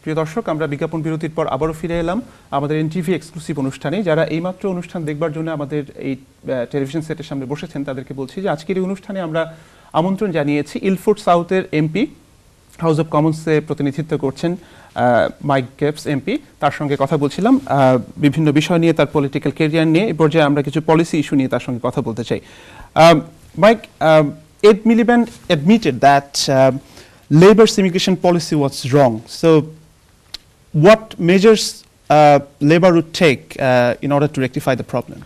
প্রিয় দর্শক, আমরা বিজ্ঞাপন বিরতির পর আবারও ফিরে এলাম আমাদের এনটিভি এক্সক্লুসিভ অনুষ্ঠানে। যারা এইমাত্র অনুষ্ঠান দেখবার জন্য আমাদের এই টেলিভিশন সেটের সামনে বসেছেন তাদেরকে বলছি যে আজকের এই অনুষ্ঠানে আমরা আমন্ত্রণ জানিয়েছি ইলফোর্ড সাউথের এমপি, হাউস অব কমন্সে প্রতিনিধিত্ব করছেন মাইক গেপস এমপি। তার সঙ্গে কথা বলছিলাম বিভিন্ন বিষয় নিয়ে, তার পলিটিক্যাল ক্যারিয়ার নিয়ে। এই পর্যায়ে আমরা কিছু পলিসি ইস্যু নিয়ে তার সঙ্গে কথা বলতে চাই। Mike, Ed Miliband admitted that Labour's immigration policy was wrong. So what measures Labour would take in order to rectify the problem?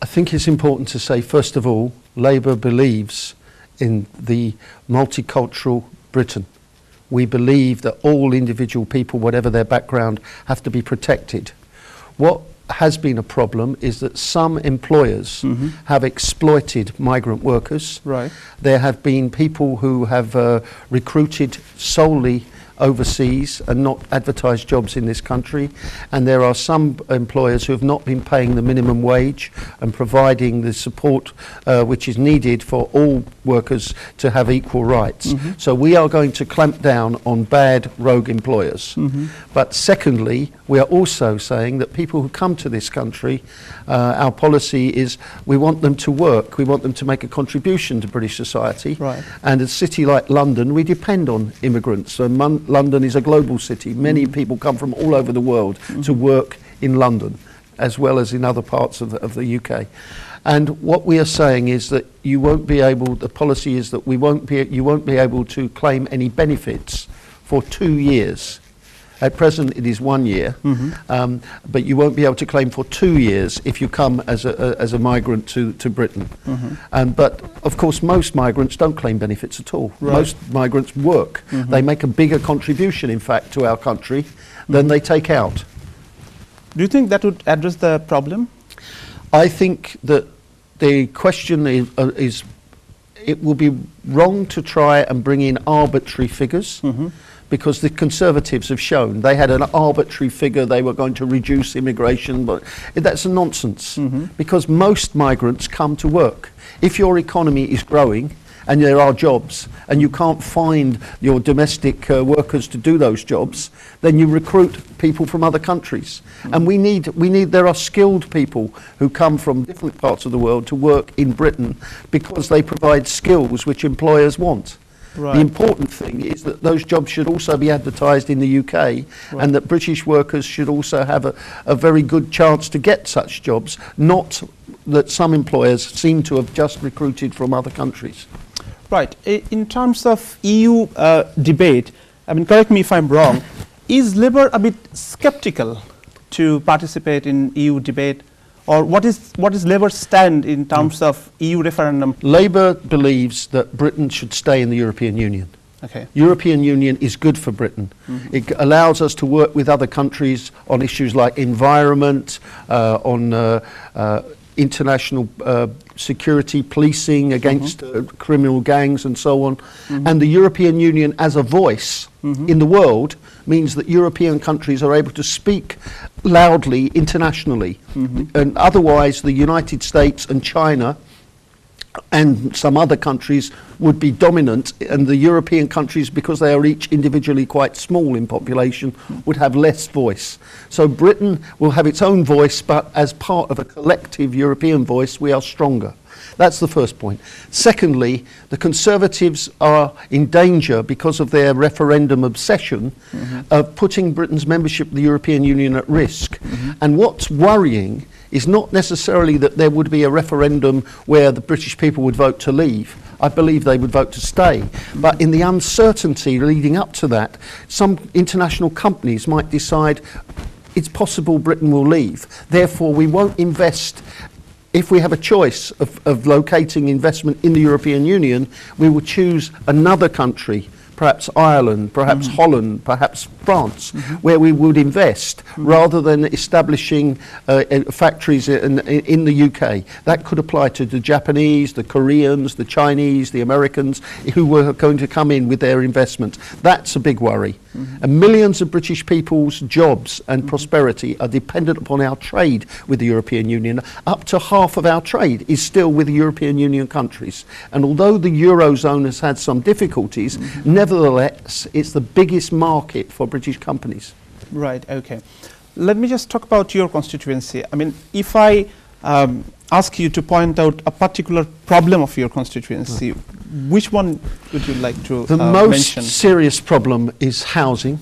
I think it's important to say, first of all, Labour believes in the multicultural Britain. We believe that all individual people, whatever their background, have to be protected. What has been a problem is that some employers have exploited migrant workers. Right. There have been people who have recruited solely overseas and not advertised jobs in this country, and there are some employers who have not been paying the minimum wage and providing the support which is needed for all workers to have equal rights. So we are going to clamp down on bad rogue employers. But secondly, we are also saying that people who come to this country, our policy is we want them to work, we want them to make a contribution to British society. Right. And a city like London, we depend on immigrants. London is a global city. Many people come from all over the world to work in London, as well as in other parts of the UK. And what we are saying is that you won't be able, the policy is that you won't be able to claim any benefits for 2 years. At present it is 1 year, but you won't be able to claim for 2 years if you come as a migrant to Britain. But of course most migrants don't claim benefits at all. Right. Most migrants work. They make a bigger contribution, in fact, to our country than they take out. Do you think that would address the problem? I think that the question is it will be wrong to try and bring in arbitrary figures. Because the Conservatives have shown they had an arbitrary figure, they were going to reduce immigration, but that's a nonsense. Because most migrants come to work. If your economy is growing and there are jobs and you can't find your domestic workers to do those jobs, then you recruit people from other countries. And there are skilled people who come from different parts of the world to work in Britain because they provide skills which employers want. Right. The important thing is that those jobs should also be advertised in the UK, and that British workers should also have a very good chance to get such jobs, not that some employers seem to have just recruited from other countries. Right. In terms of EU debate, I mean, correct me if I'm wrong, is Labour a bit sceptical to participate in EU debate? Or what is Labour's stand in terms of EU referendum? Labour believes that Britain should stay in the European Union. Okay. European Union is good for Britain. It allows us to work with other countries on issues like environment, on international security, policing against criminal gangs and so on. And the European Union as a voice in the world means that European countries are able to speak loudly internationally. And otherwise the United States and China and some other countries would be dominant, and the European countries, because they are each individually quite small in population, would have less voice. So Britain will have its own voice, but as part of a collective European voice we are stronger. That's the first point. Secondly, the Conservatives are in danger because of their referendum obsession of putting Britain's membership of the European Union at risk. And what's worrying is not necessarily that there would be a referendum where the British people would vote to leave. I believe they would vote to stay. But in the uncertainty leading up to that, some international companies might decide it's possible Britain will leave. Therefore, we won't invest. If we have a choice of locating investment in the European Union, we will choose another country, perhaps Ireland, perhaps Holland, perhaps France, where we would invest rather than establishing factories in the UK. That could apply to the Japanese, the Koreans, the Chinese, the Americans who were going to come in with their investment. That's a big worry. And millions of British people's jobs and prosperity are dependent upon our trade with the European Union. Up to half of our trade is still with the European Union countries. And although the Eurozone has had some difficulties, nevertheless, it's the biggest market for British companies. Right, okay. Let me just talk about your constituency. I mean, if I ask you to point out a particular problem of your constituency, which one would you like to The most mention? serious problem is housing.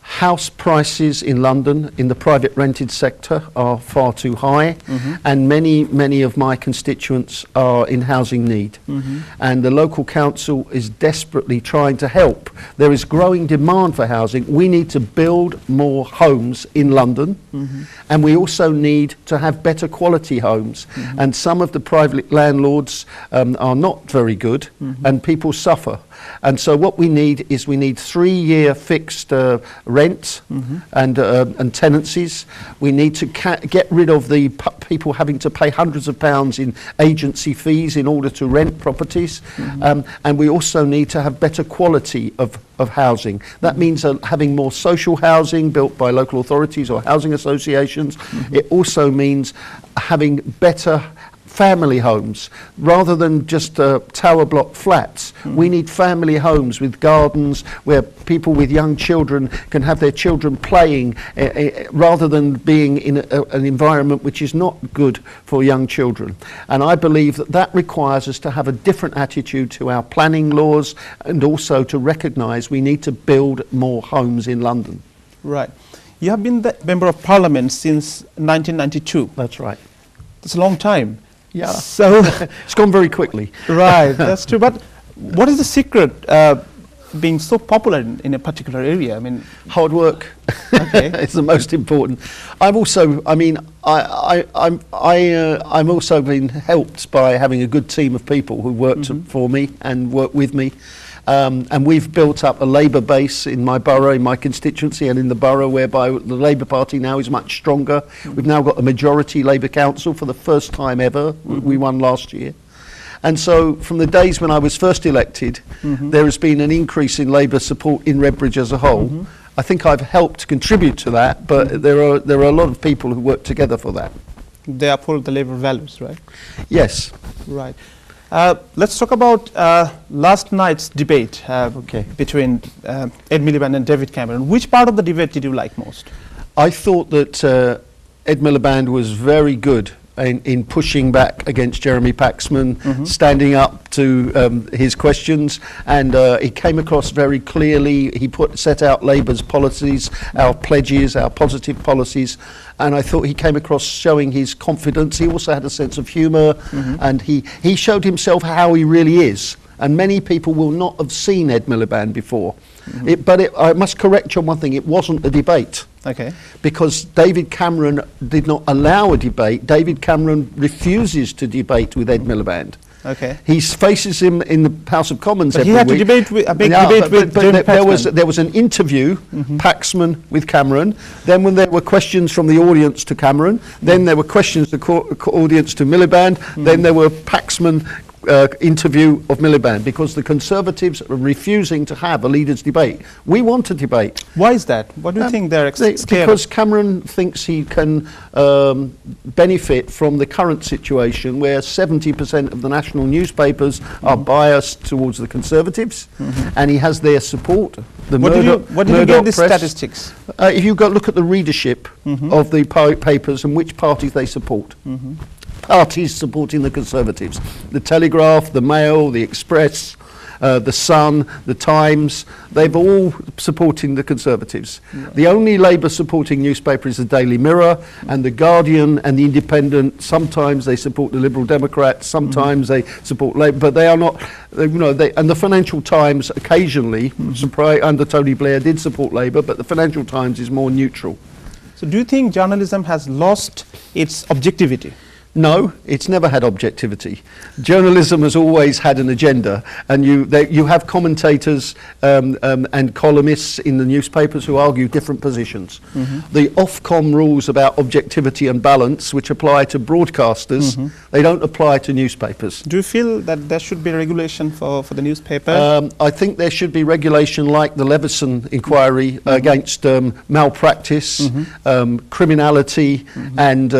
House prices in London in the private rented sector are far too high, and many of my constituents are in housing need. And the local council is desperately trying to help. There is growing demand for housing. We need to build more homes in London, and we also need to have better quality homes. And some of the private landlords are not very good, and people suffer. And so what we need is 3-year fixed rent and tenancies. We need to get rid of the people having to pay hundreds of pounds in agency fees in order to rent properties. And we also need to have better quality of housing. That means having more social housing built by local authorities or housing associations. It also means having better family homes rather than just tower block flats. We need family homes with gardens where people with young children can have their children playing rather than being in an environment which is not good for young children. And I believe that requires us to have a different attitude to our planning laws and also to recognise we need to build more homes in London. Right. You have been the Member of Parliament since 1992. That's right. That's a long time. Yeah. So it's gone very quickly. Right, that's true. But what is the secret being so popular in a particular area? I mean, hard work. Okay. It's the most important. I've also, I mean, I'm also been helped by having a good team of people who worked for me and work with me. And we've built up a Labour base in my borough, in my constituency and in the borough, whereby the Labour Party now is much stronger. We've now got a majority Labour council for the first time ever. We won last year. And so from the days when I was first elected, there has been an increase in Labour support in Redbridge as a whole. I think I've helped contribute to that, but there are a lot of people who work together for that. They uphold the Labour values, right? Yes. Right. Let's talk about last night's debate between Ed Miliband and David Cameron. Which part of the debate did you like most? I thought that Ed Miliband was very good in pushing back against Jeremy Paxman, standing up to his questions, and he came across very clearly. He set out Labour's policies, our pledges, our positive policies, and I thought he came across showing his confidence. He also had a sense of humour, and he showed himself how he really is. And many people will not have seen Ed Miliband before. I must correct you on one thing, it wasn't a debate. Okay. Because David Cameron did not allow a debate. David Cameron refuses to debate with Ed Miliband. Okay. He faces him in the House of Commons but every he had week. to debate with, There was an interview, Paxman with Cameron. Then when there were questions from the audience to Cameron, then there were questions to audience to Miliband, then there were Paxman interview of Miliband, because the Conservatives are refusing to have a leaders' debate. We want a debate. Why is that? What do you think they're scared Because Cameron thinks he can benefit from the current situation where 70% of the national newspapers are biased towards the Conservatives, and he has their support. What did you get the statistics? If you look at the readership of the papers and which parties they support. Parties supporting the Conservatives. The Telegraph, the Mail, the Express, the Sun, the Times, they've all supporting the Conservatives. Right. The only Labour supporting newspaper is the Daily Mirror, and the Guardian and the Independent. Sometimes they support the Liberal Democrats, sometimes they support Labour, but they are not, and the Financial Times occasionally, under Tony Blair, did support Labour, but the Financial Times is more neutral. So do you think journalism has lost its objectivity? No, it's never had objectivity. Journalism has always had an agenda, and you have commentators and columnists in the newspapers who argue different positions. The Ofcom rules about objectivity and balance, which apply to broadcasters, they don't apply to newspapers. Do you feel that there should be regulation for the newspaper? I think there should be regulation like the Leveson inquiry against malpractice, criminality, and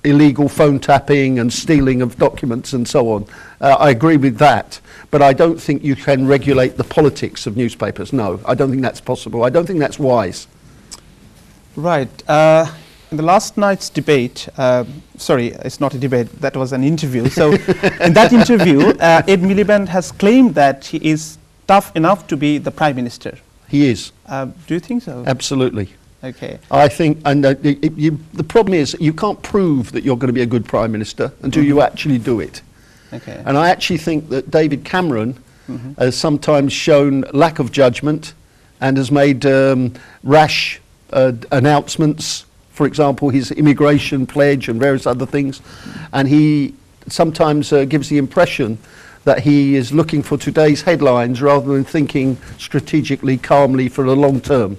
illegal phone tapping and stealing of documents and so on. I agree with that, but I don't think you can regulate the politics of newspapers. No, I don't think that's possible. I don't think that's wise. Right. In the last night's debate, sorry, it's not a debate, that was an interview. So in that interview, Ed Miliband has claimed that he is tough enough to be the Prime Minister. He is. Do you think so? Absolutely. Okay. I think, and the problem is you can't prove that you're going to be a good Prime Minister until you actually do it. Okay. And I actually think that David Cameron has sometimes shown lack of judgment and has made rash announcements, for example, his immigration pledge and various other things. And he sometimes gives the impression that he is looking for today's headlines rather than thinking strategically, calmly for the long term.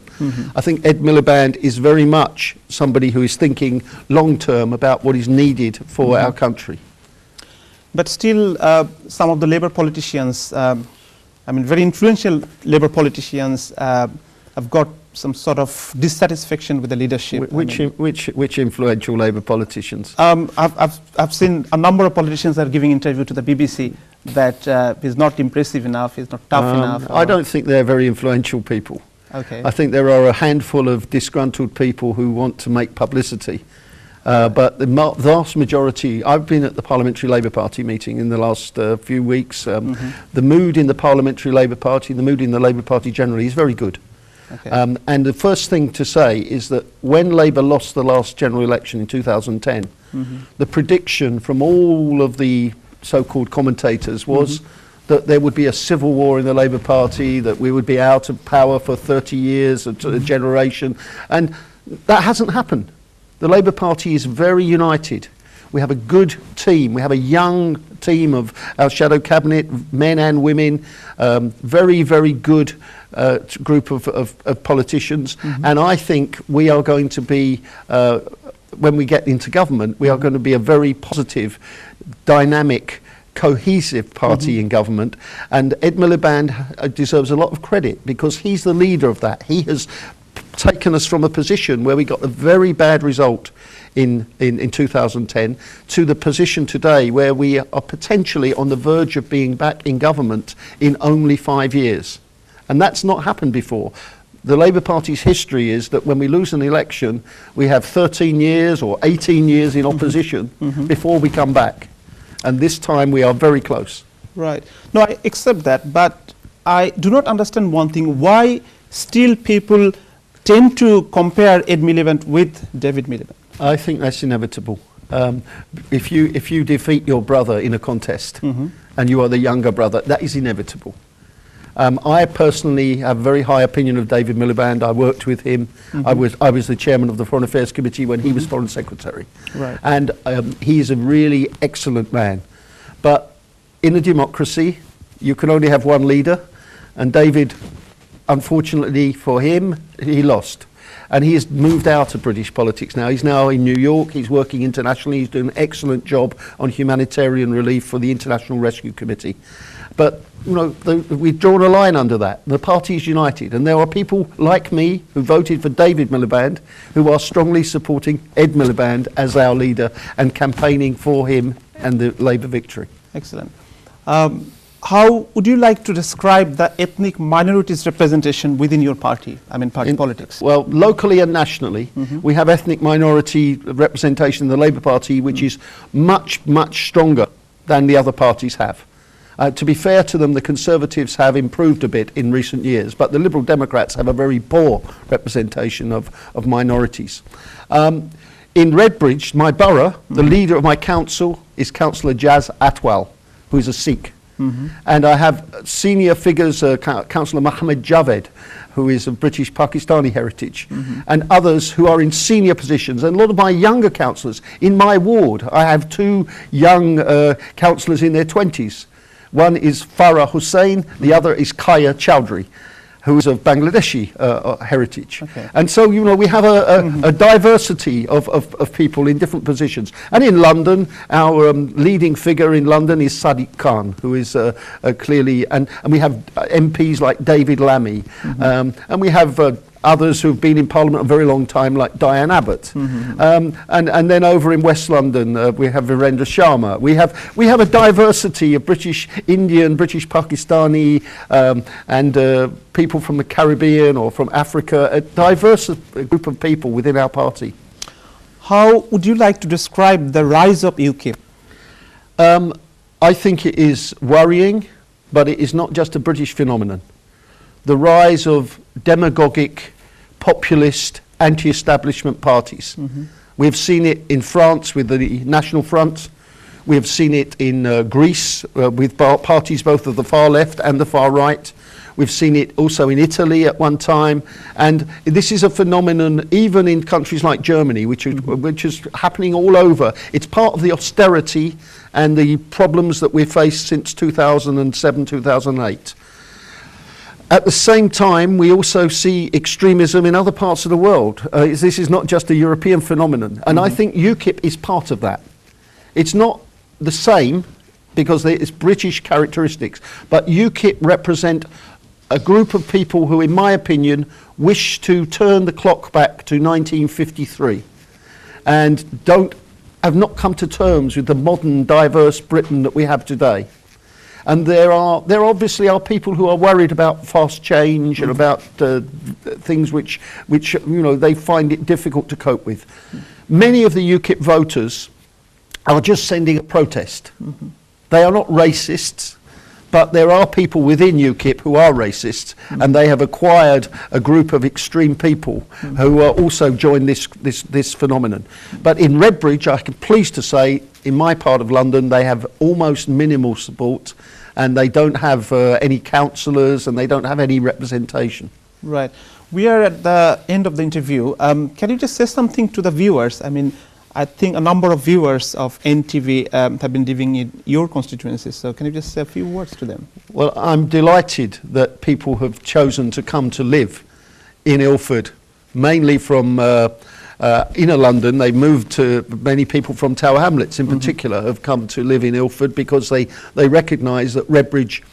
I think Ed Miliband is very much somebody who is thinking long term about what is needed for our country. But still, some of the Labour politicians, I mean very influential Labour politicians, have got some sort of dissatisfaction with the leadership. Which influential Labour politicians? I've seen a number of politicians that are giving interview to the BBC that he's not impressive enough, he's not tough enough. I don't think they're very influential people. Okay. I think there are a handful of disgruntled people who want to make publicity. But the vast majority, I've been at the Parliamentary Labour Party meeting in the last few weeks. The mood in the Parliamentary Labour Party, the mood in the Labour Party generally is very good. Okay. And the first thing to say is that when Labour lost the last general election in 2010, the prediction from all of the so-called commentators was that there would be a civil war in the Labour Party, that we would be out of power for 30 years, a generation, and that hasn't happened. The Labour Party is very united. We have a good team. We have a young team of our shadow cabinet, men and women, very, very good group of politicians. And I think we are going to be, when we get into government, we are going to be a very positive, dynamic, cohesive party in government. And Ed Miliband deserves a lot of credit because he's the leader of that. He has taken us from a position where we got a very bad result in 2010 to the position today where we are potentially on the verge of being back in government in only 5 years. And that's not happened before. The Labour Party's history is that when we lose an election, we have 13 years or 18 years in opposition before we come back. And this time we are very close. Right. No, I accept that, but I do not understand one thing. Why still people tend to compare Ed Miliband with David Miliband? I think that's inevitable. If you defeat your brother in a contest and you are the younger brother, that is inevitable. I personally have a very high opinion of David Miliband. I worked with him. I was the chairman of the Foreign Affairs Committee when he was Foreign Secretary. Right. And he is a really excellent man. But in a democracy, you can only have one leader. And David, unfortunately for him, he lost. And he has moved out of British politics now. He's now in New York. He's working internationally. He's doing an excellent job on humanitarian relief for the International Rescue Committee. But, you know, we've drawn a line under that. The party is united. And there are people like me who voted for David Miliband who are strongly supporting Ed Miliband as our leader and campaigning for him and the Labour victory. Excellent. How would you like to describe the ethnic minorities representation within your party, I mean party politics? Well, locally and nationally, we have ethnic minority representation in the Labour Party, which is much, much stronger than the other parties have. To be fair to them, the Conservatives have improved a bit in recent years, but the Liberal Democrats have a very poor representation of minorities. In Redbridge, my borough, the leader of my council is Councillor Jaz Atwal, who is a Sikh. And I have senior figures, Councillor Mohammed Javed, who is of British Pakistani heritage, and others who are in senior positions. And a lot of my younger councillors in my ward, I have two young councillors in their 20s. One is Farah Hussain, the other is Kaya Chowdhury, who is of Bangladeshi heritage. Okay. And so, you know, we have a diversity of people in different positions. And in London, our leading figure in London is Sadiq Khan, who is clearly, and we have MPs like David Lammy, and we have others who've been in Parliament a very long time, like Diane Abbott. And then over in West London, we have Virendra Sharma. We have a diversity of British Indian, British Pakistani, and people from the Caribbean or from Africa, a diverse group of people within our party. How would you like to describe the rise of UKIP? I think it is worrying, but it is not just a British phenomenon. The rise of demagogic, populist, anti-establishment parties. We have seen it in France with the National Front. We have seen it in Greece with parties both of the far left and the far right. We've seen it also in Italy at one time. And this is a phenomenon even in countries like Germany, which is happening all over. It's part of the austerity and the problems that we've faced since 2007, 2008. At the same time, we also see extremism in other parts of the world. This is not just a European phenomenon. And I think UKIP is part of that. It's not the same because it's British characteristics, but UKIP represent a group of people who, in my opinion, wish to turn the clock back to 1953 and have not come to terms with the modern, diverse Britain that we have today. And there obviously are people who are worried about fast change and about things which you know they find it difficult to cope with. Many of the UKIP voters are just sending a protest. They are not racists, but there are people within UKIP who are racist, and they have acquired a group of extreme people who are also joined this phenomenon. But in Redbridge, I can pleased to say, in my part of London, they have almost minimal support, and they don't have any councillors, and they don't have any representation. Right. We are at the end of the interview. Can you just say something to the viewers? I mean, I think a number of viewers of NTV have been living in your constituencies, so can you just say a few words to them? Well, I'm delighted that people have chosen to come to live in Ilford, mainly from inner London. They moved to, many people from Tower Hamlets in particular have come to live in Ilford because they recognise that Redbridge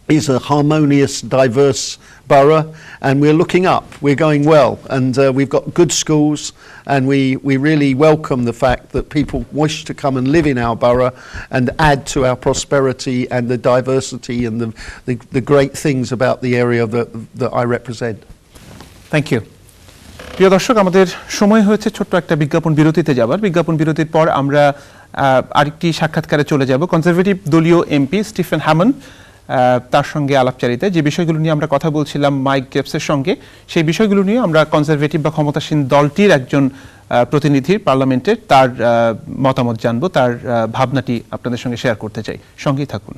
is a harmonious, diverse borough, and we're looking up, we're going well, and we've got good schools, and we really welcome the fact that people wish to come and live in our borough and add to our prosperity and the diversity and the great things about the area that I represent. Thank you. প্রিয় দর্শক, আমাদের সময় হয়েছে ছোট্ট একটা বিজ্ঞাপন বিরতিতে যাবার। বিজ্ঞাপন বিরতির পর আমরা আরেকটি সাক্ষাৎকারে চলে যাব কনজারভেটিভ দলীয় এমপি স্টিফেন হ্যামন্ড তার সঙ্গে আলাপচারিতায় যে বিষয়গুলো নিয়ে আমরা কথা বলছিলাম মাইক গেপসের সঙ্গে, সেই বিষয়গুলো নিয়ে আমরা কনজারভেটিভ বা ক্ষমতাসীন দলটির একজন প্রতিনিধির পার্লামেন্টের তার মতামত জানবো, তার ভাবনাটি আপনাদের সঙ্গে শেয়ার করতে চাই। সঙ্গেই থাকুন।